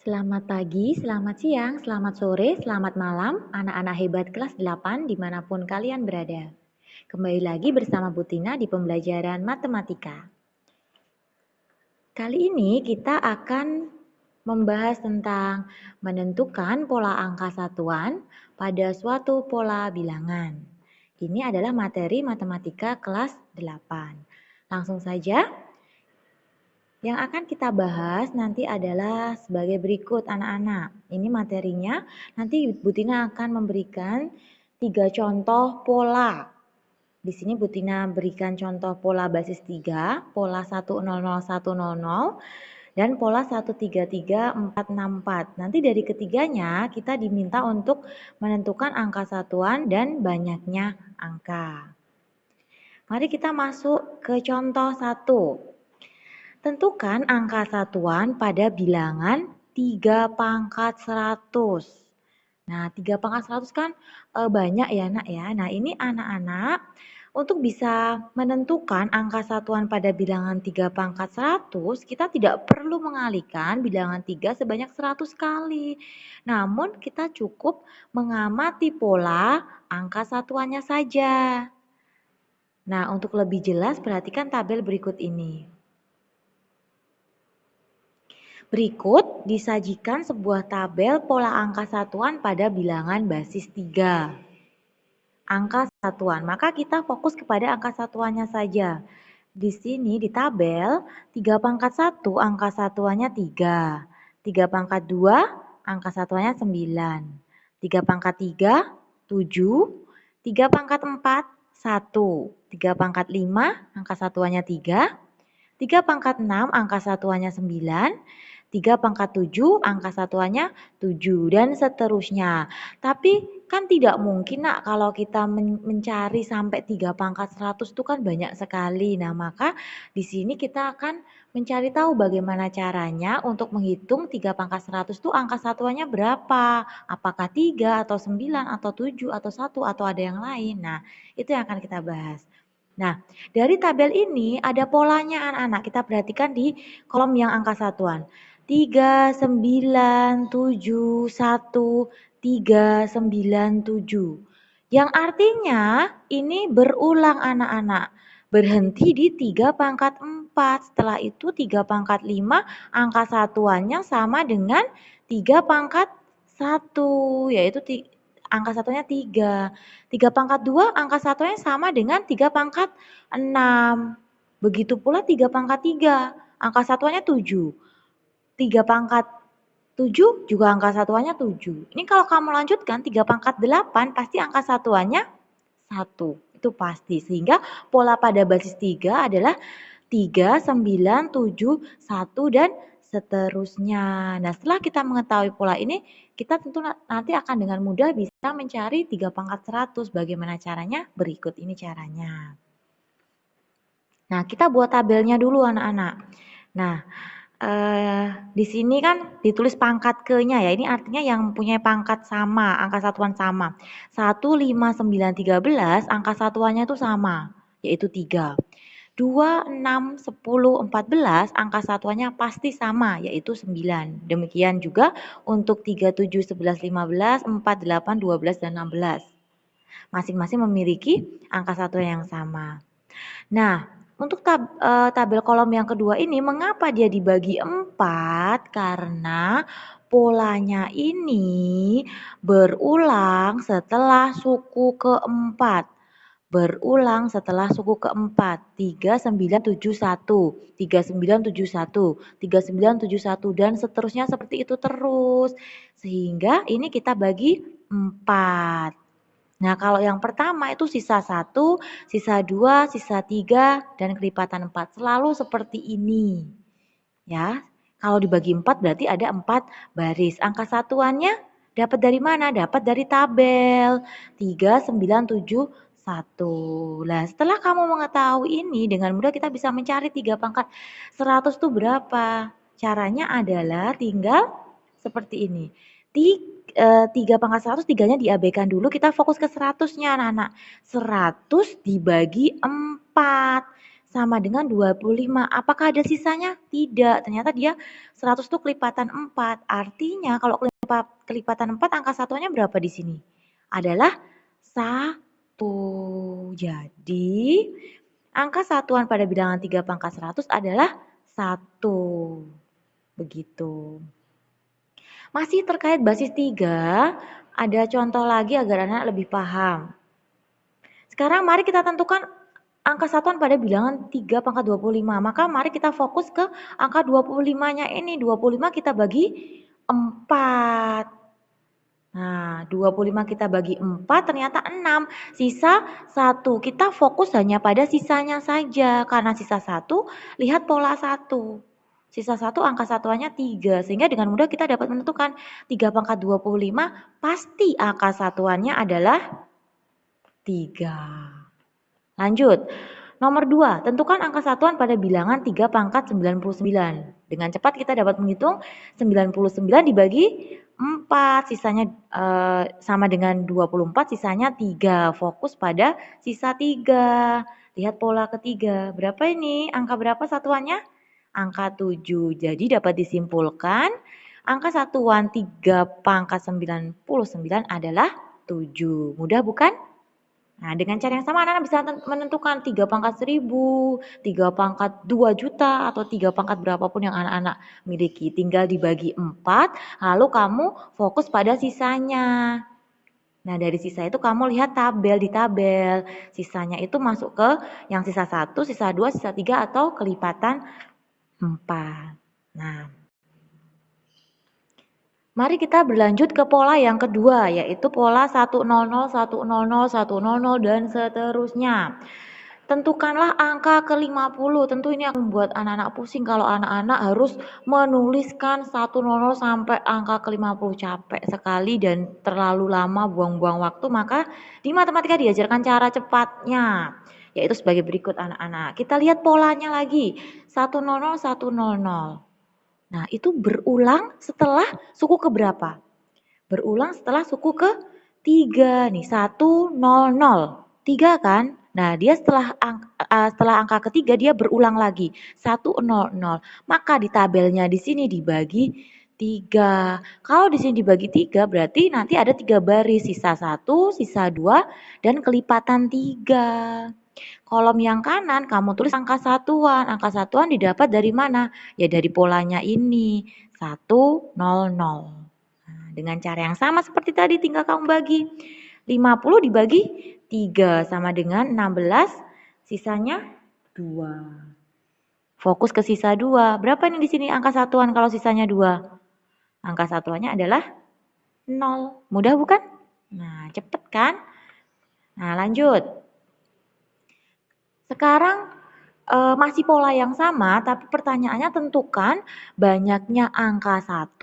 Selamat pagi, selamat siang, selamat sore, selamat malam, anak-anak hebat kelas 8 dimanapun kalian berada. Kembali lagi bersama Bu Tina di pembelajaran matematika. Kali ini kita akan membahas tentang menentukan pola angka satuan pada suatu pola bilangan. Ini adalah materi matematika kelas 8. Langsung saja. Yang akan kita bahas nanti adalah sebagai berikut anak-anak. Ini materinya, nanti Bu Tina akan memberikan 3 contoh pola. Di sini Bu Tina berikan contoh pola basis 3, pola 100 100 dan pola 133464. Nanti dari ketiganya kita diminta untuk menentukan angka satuan dan banyaknya angka. Mari kita masuk ke contoh 1. Tentukan angka satuan pada bilangan 3 pangkat 100. Nah, 3 pangkat 100 kan banyak ya nak ya. Nah, ini anak-anak untuk bisa menentukan angka satuan pada bilangan 3 pangkat 100, kita tidak perlu mengalihkan bilangan 3 sebanyak 100 kali. Namun, kita cukup mengamati pola angka satuannya saja. Nah, untuk lebih jelas perhatikan tabel berikut ini. Berikut disajikan sebuah tabel pola angka satuan pada bilangan basis 3. Angka satuan, maka kita fokus kepada angka satuannya saja. Di sini di tabel 3 pangkat 1 angka satuannya 3. 3 pangkat 2 angka satuannya 9. 3 pangkat 3 7. 3 pangkat 4 1. 3 pangkat 5 angka satuannya 3. 3 pangkat 6 angka satuannya 9. 3 pangkat 7 angka satuannya 7 dan seterusnya. Tapi kan tidak mungkin nak kalau kita mencari sampai 3 pangkat 100 itu kan banyak sekali. Nah, maka di sini kita akan mencari tahu bagaimana caranya untuk menghitung 3 pangkat 100 itu angka satuannya berapa? Apakah 3 atau 9 atau 7 atau 1 atau ada yang lain? Nah, itu yang akan kita bahas. Nah, dari tabel ini ada polanya anak-anak. Kita perhatikan di kolom yang angka satuan. 3, 9, 7, 1, 3, 9, 7. Yang artinya ini berulang anak-anak. Berhenti di 3 pangkat 4. Setelah itu 3 pangkat 5 angka satuannya sama dengan 3 pangkat 1. Yaitu angka satunya 3. 3 pangkat 2 angka satunya sama dengan 3 pangkat 6. Begitu pula 3 pangkat 3 angka satuannya 7. 3 pangkat 7 juga angka satuannya 7. Ini kalau kamu lanjutkan 3 pangkat 8 pasti angka satuannya 1. Itu pasti. Sehingga pola pada basis 3 adalah 3, 9, 7, 1 dan seterusnya. Nah, setelah kita mengetahui pola ini, kita tentu nanti akan dengan mudah bisa mencari 3 pangkat 100. Bagaimana caranya? Berikut ini caranya. Nah, kita buat tabelnya dulu anak-anak. Nah, di sini kan ditulis pangkat ke-nya ya. Ini artinya yang punya pangkat sama, angka satuan sama. 1, 5, 9, 13 angka satuannya itu sama, yaitu 3. 2, 6, 10, 14 angka satuannya pasti sama, yaitu 9. Demikian juga untuk 3, 7, 11, 15, 4, 8, 12, dan 16. Masing-masing memiliki angka satuan yang sama. Nah, untuk tabel kolom yang kedua ini, mengapa dia dibagi 4? Karena polanya ini berulang setelah suku keempat. Berulang setelah suku keempat. 3971, 3971, 3971, dan seterusnya seperti itu terus. Sehingga ini kita bagi 4. Nah, kalau yang pertama itu sisa 1, sisa 2, sisa 3, dan kelipatan 4. Selalu seperti ini. Ya, kalau dibagi 4 berarti ada 4 baris. Angka satuannya dapat dari mana? Dapat dari tabel. 3, 9, 7, 1. Nah, setelah kamu mengetahui ini, dengan mudah kita bisa mencari 3 pangkat 100 itu berapa. Caranya adalah tinggal seperti ini. 3 pangkat 100, 3-nya diabaikan dulu, kita fokus ke 100-nya anak-anak. 100 dibagi 4. sama dengan 25. Apakah ada sisanya? Tidak. Ternyata dia 100 itu kelipatan 4. Artinya kalau kelipatan 4 angka satuannya berapa di sini? Adalah 1. Jadi angka satuan pada bilangan 3 pangkat 100 adalah 1. Begitu. Masih terkait basis 3, ada contoh lagi agar anak lebih paham. Sekarang mari kita tentukan angka satuan pada bilangan 3 pangkat 25. Maka mari kita fokus ke angka 25-nya ini. 25 kita bagi 4. Nah, 25 kita bagi 4 ternyata 6. Sisa 1. Kita fokus hanya pada sisanya saja. Karena sisa 1, lihat pola 1. Sisa 1 angka satuannya 3. Sehingga dengan mudah kita dapat menentukan 3 pangkat 25 pasti angka satuannya adalah 3. Lanjut. Nomor 2, tentukan angka satuan pada bilangan 3 pangkat 99. Dengan cepat kita dapat menghitung 99 dibagi 4, sisanya sama dengan 24, sisanya 3. Fokus pada sisa 3. Lihat pola ketiga. Berapa ini? Angka berapa satuannya? Angka 7. Jadi dapat disimpulkan angka satuan 3 pangkat 99 adalah 7. Mudah bukan? Nah, dengan cara yang sama anak-anak bisa menentukan 3 pangkat 1000, 3 pangkat 2 juta, atau 3 pangkat berapapun yang anak-anak miliki. Tinggal dibagi 4, lalu kamu fokus pada sisanya. Nah, dari sisa itu kamu lihat tabel di tabel. Sisanya itu masuk ke yang sisa 1, sisa 2, sisa 3, atau kelipatan 4. Nah, mari kita berlanjut ke pola yang kedua, yaitu pola 100, 100, 100, dan seterusnya. Tentukanlah angka ke-50. Tentu ini akan membuat anak-anak pusing kalau anak-anak harus menuliskan 100 sampai angka ke-50. Capek sekali dan terlalu lama buang-buang waktu. Maka di matematika diajarkan cara cepatnya, yaitu sebagai berikut anak-anak. Kita lihat polanya lagi. 100, 100. Nah, itu berulang setelah suku ke berapa? Berulang setelah suku ke 3 nih. 100. 3 kan? Nah, dia setelah angka ketiga dia berulang lagi. 100. Maka di tabelnya di sini dibagi 3. Kalau di sini dibagi 3 berarti nanti ada 3 baris, sisa 1, sisa 2, dan kelipatan 3. Kolom yang kanan kamu tulis angka satuan. Angka satuan didapat dari mana? Ya dari polanya ini. 100. Nah, dengan cara yang sama seperti tadi tinggal kamu bagi. 50 dibagi 3 sama dengan 16. Sisanya 2. Fokus ke sisa 2. Berapa nih di sini angka satuan kalau sisanya 2? Angka satuannya adalah 0. Mudah bukan? Nah, cepet kan? Nah, lanjut. Sekarang masih pola yang sama, tapi pertanyaannya tentukan banyaknya angka 1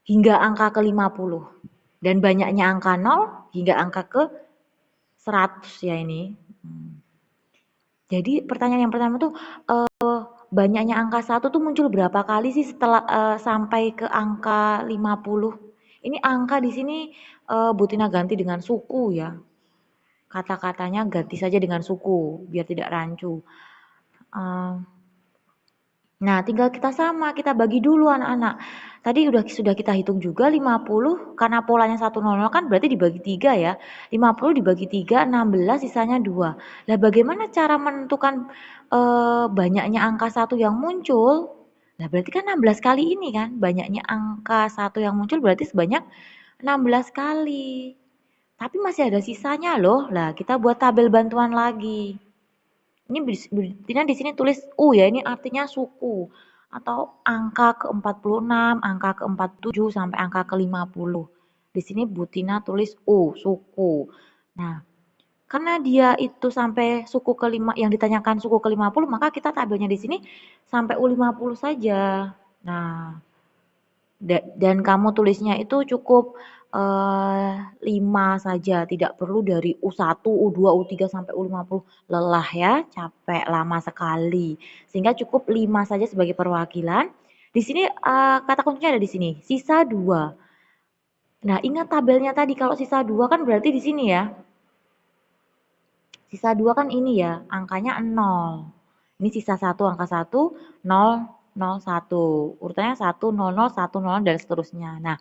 hingga angka ke-50. Dan banyaknya angka 0 hingga angka ke 100 ya ini. Jadi pertanyaan yang pertama tuh, banyaknya angka 1 tuh muncul berapa kali sih setelah sampai ke angka 50? Ini angka di sini Bu Tina ganti dengan suku ya. Kata-katanya ganti saja dengan suku biar tidak rancu. Nah, tinggal kita bagi dulu anak-anak. Tadi sudah kita hitung juga 50 karena polanya 100 kan berarti dibagi 3 ya. 50 dibagi 3, 16, sisanya 2. Lah bagaimana cara menentukan banyaknya angka 1 yang muncul? Nah, berarti kan 16 kali ini kan. Banyaknya angka 1 yang muncul berarti sebanyak 16 kali. Tapi masih ada sisanya loh. Lah, kita buat tabel bantuan lagi. Ini Tina di sini tulis U ya, ini artinya suku atau angka ke-46, angka ke-47 sampai angka ke-50. Di sini Bu Tina tulis U, suku. Nah, karena dia itu sampai suku ke-5 yang ditanyakan suku ke-50, maka kita tabelnya di sini sampai U50 saja. Nah, dan kamu tulisnya itu cukup 5 saja, tidak perlu dari U1, U2, U3 sampai U50. Lelah ya, capek, lama sekali. Sehingga cukup 5 saja sebagai perwakilan. Di sini kata kuncinya ada di sini, sisa 2. Nah, ingat tabelnya tadi kalau sisa 2 kan berarti di sini ya. Sisa 2 kan ini ya, angkanya 0. Ini sisa 1, angka 1, 0, 0, 1. Urutannya 1, 0, 0, 1, 0, dan seterusnya. Nah,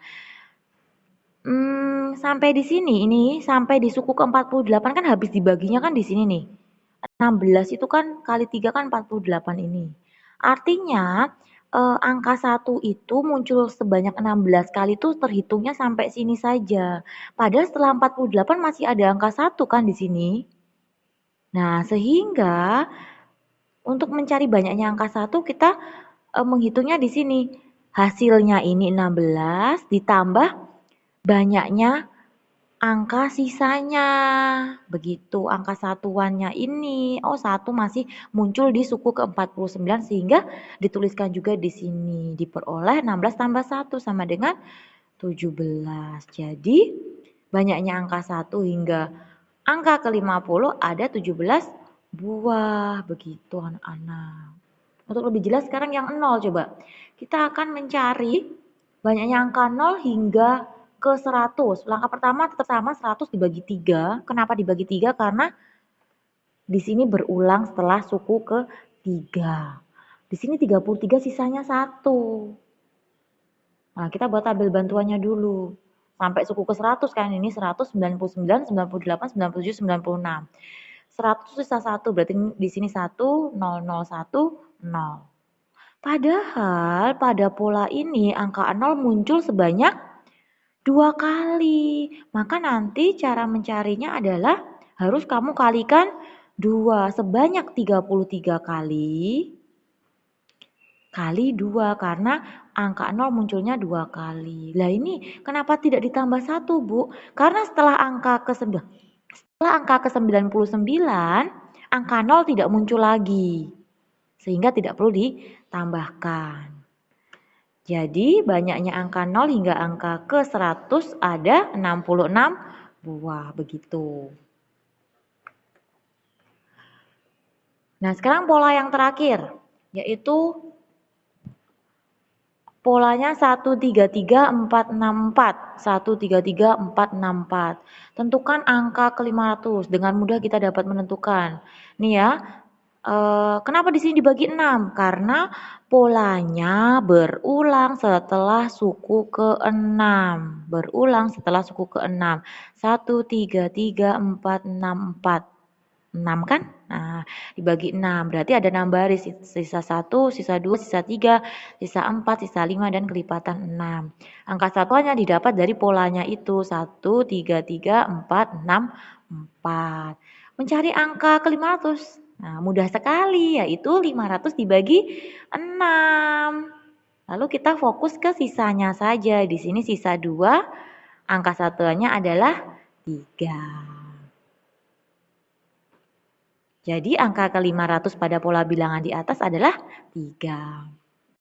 sampai di sini, ini sampai di suku ke-48 kan habis dibaginya kan di sini nih. 16 itu kan kali 3 kan 48 ini. Artinya angka 1 itu muncul sebanyak 16 kali itu terhitungnya sampai sini saja. Padahal setelah 48 masih ada angka 1 kan di sini. Nah, sehingga untuk mencari banyaknya angka 1 kita menghitungnya di sini. Hasilnya ini 16 ditambah banyaknya angka sisanya. Begitu angka satuannya ini. Oh, 1 masih muncul di suku ke-49 sehingga dituliskan juga di sini. Diperoleh 16 tambah 1 sama dengan 17. Jadi, banyaknya angka 1 hingga angka ke-50 ada 17 buah. Begitu anak-anak. Untuk lebih jelas sekarang yang 0 coba. Kita akan mencari banyaknya angka 0 hingga ke 100. Langkah pertama tetap sama 100 dibagi 3. Kenapa dibagi 3? Karena di sini berulang setelah suku ke 3. Di sini 33 sisanya 1. Nah, kita buat tabel bantuannya dulu. Sampai suku ke 100 kan ini 100, 99, 98, 97, 96. 100 sisa 1 berarti di sini 1, 0, 0, 1, 0. Padahal pada pola ini angka 0 muncul sebanyak 2 kali. Maka nanti cara mencarinya adalah harus kamu kalikan 2 sebanyak 33 kali kali 2 karena angka 0 munculnya 2 kali. Lah ini kenapa tidak ditambah 1, Bu? Karena setelah angka ke-99, angka 0 tidak muncul lagi. Sehingga tidak perlu ditambahkan. Jadi banyaknya angka 0 hingga angka ke 100 ada 66 buah, begitu. Nah, sekarang pola yang terakhir, yaitu polanya 133464. 133464. Tentukan angka ke-500. Dengan mudah kita dapat menentukan. Nih ya, kenapa di sini dibagi 6? Karena polanya berulang setelah suku ke-6. Berulang setelah suku ke-6. 1, 3, 3, 4, 6, 4. 6 kan? Nah, dibagi 6. Berarti ada 6 baris. Sisa 1, sisa 2, sisa 3, sisa 4, sisa 5, dan kelipatan 6. Angka satuannya didapat dari polanya itu. 1, 3, 3, 4, 6, 4. Mencari angka ke-500. Nah, mudah sekali, yaitu 500 dibagi 6. Lalu kita fokus ke sisanya saja. Di sini sisa 2, angka satuannya adalah 3. Jadi angka ke-500 pada pola bilangan di atas adalah 3.